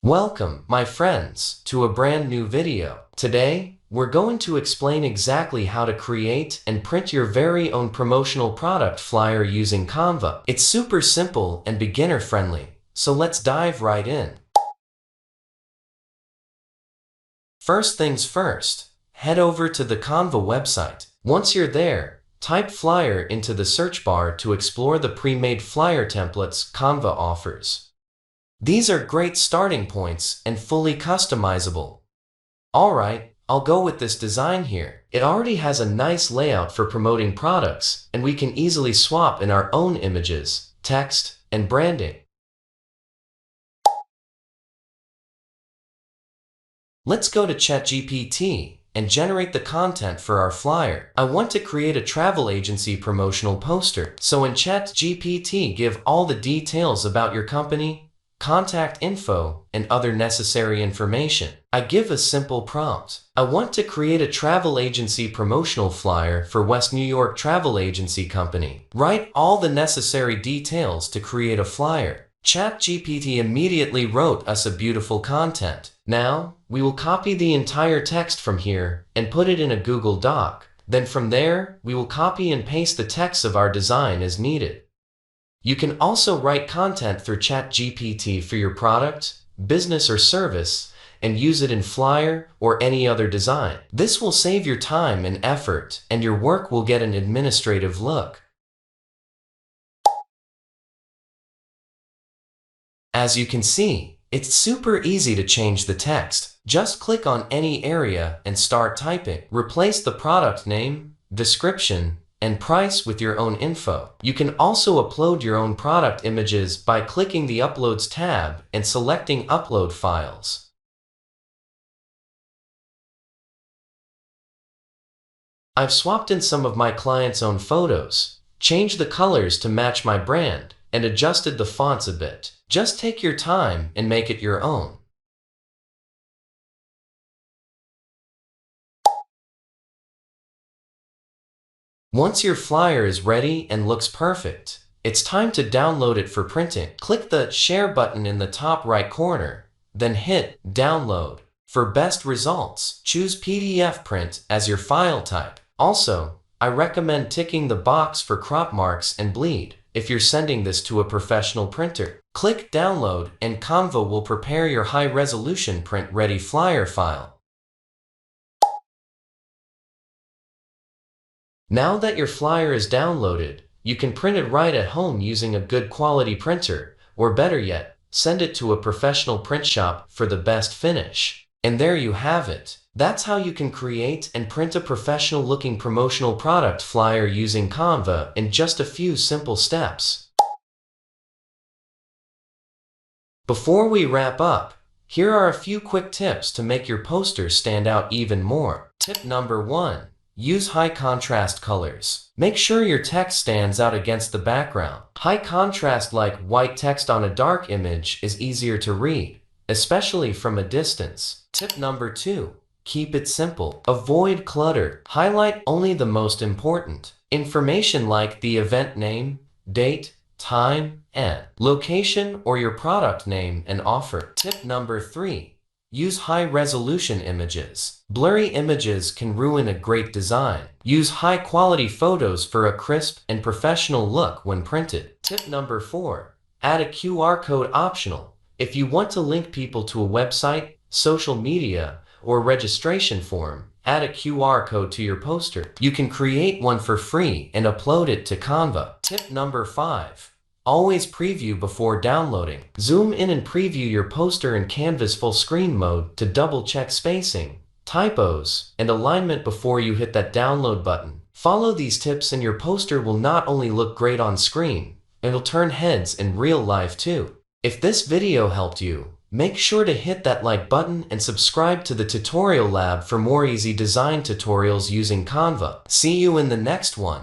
Welcome, my friends, to a brand new video. Today, we're going to explain exactly how to create and print your very own promotional product flyer using Canva. It's super simple and beginner-friendly, so let's dive right in. First things first, head over to the Canva website. Once you're there, type flyer into the search bar to explore the pre-made flyer templates Canva offers. These are great starting points and fully customizable. Alright, I'll go with this design here. It already has a nice layout for promoting products, and we can easily swap in our own images, text, and branding. Let's go to ChatGPT and generate the content for our flyer. I want to create a travel agency promotional poster. So in ChatGPT, give all the details about your company, contact info, and other necessary information. I give a simple prompt. I want to create a travel agency promotional flyer for West New York Travel Agency Company. Write all the necessary details to create a flyer. ChatGPT immediately wrote us a beautiful content. Now, we will copy the entire text from here and put it in a Google Doc. Then from there, we will copy and paste the text of our design as needed. You can also write content through ChatGPT for your product, business, or service, and use it in flyer or any other design. This will save your time and effort, and your work will get an administrative look. As you can see, it's super easy to change the text. Just click on any area and start typing. Replace the product name, description, and price with your own info. You can also upload your own product images by clicking the Uploads tab and selecting Upload Files. I've swapped in some of my clients' own photos, changed the colors to match my brand, and adjusted the fonts a bit. Just take your time and make it your own. Once your flyer is ready and looks perfect, it's time to download it for printing. Click the Share button in the top right corner, then hit Download. For best results, choose PDF print as your file type. Also, I recommend ticking the box for crop marks and bleed if you're sending this to a professional printer. Click Download and Canva will prepare your high-resolution print-ready flyer file. Now that your flyer is downloaded, you can print it right at home using a good quality printer, or better yet, send it to a professional print shop for the best finish. And there you have it. That's how you can create and print a professional-looking promotional product flyer using Canva in just a few simple steps. Before we wrap up, here are a few quick tips to make your poster stand out even more. Tip number 1. Use high contrast colors. Make sure your text stands out against the background. High contrast like white text on a dark image is easier to read, especially from a distance. Tip number 2. Keep it simple. Avoid clutter. Highlight only the most important information like the event name, date, time, and location, or your product name and offer. Tip number 3. Use high-resolution images. Blurry images can ruin a great design. Use high-quality photos for a crisp and professional look when printed. Tip number 4. Add a QR code optional. If you want to link people to a website, social media, or registration form, add a QR code to your poster. You can create one for free and upload it to Canva. Tip number 5. Always preview before downloading. Zoom in and preview your poster in Canva's full screen mode to double-check spacing, typos, and alignment before you hit that download button. Follow these tips and your poster will not only look great on screen, it'll turn heads in real life too. If this video helped you, make sure to hit that like button and subscribe to the tutorial lab for more easy design tutorials using Canva. See you in the next one.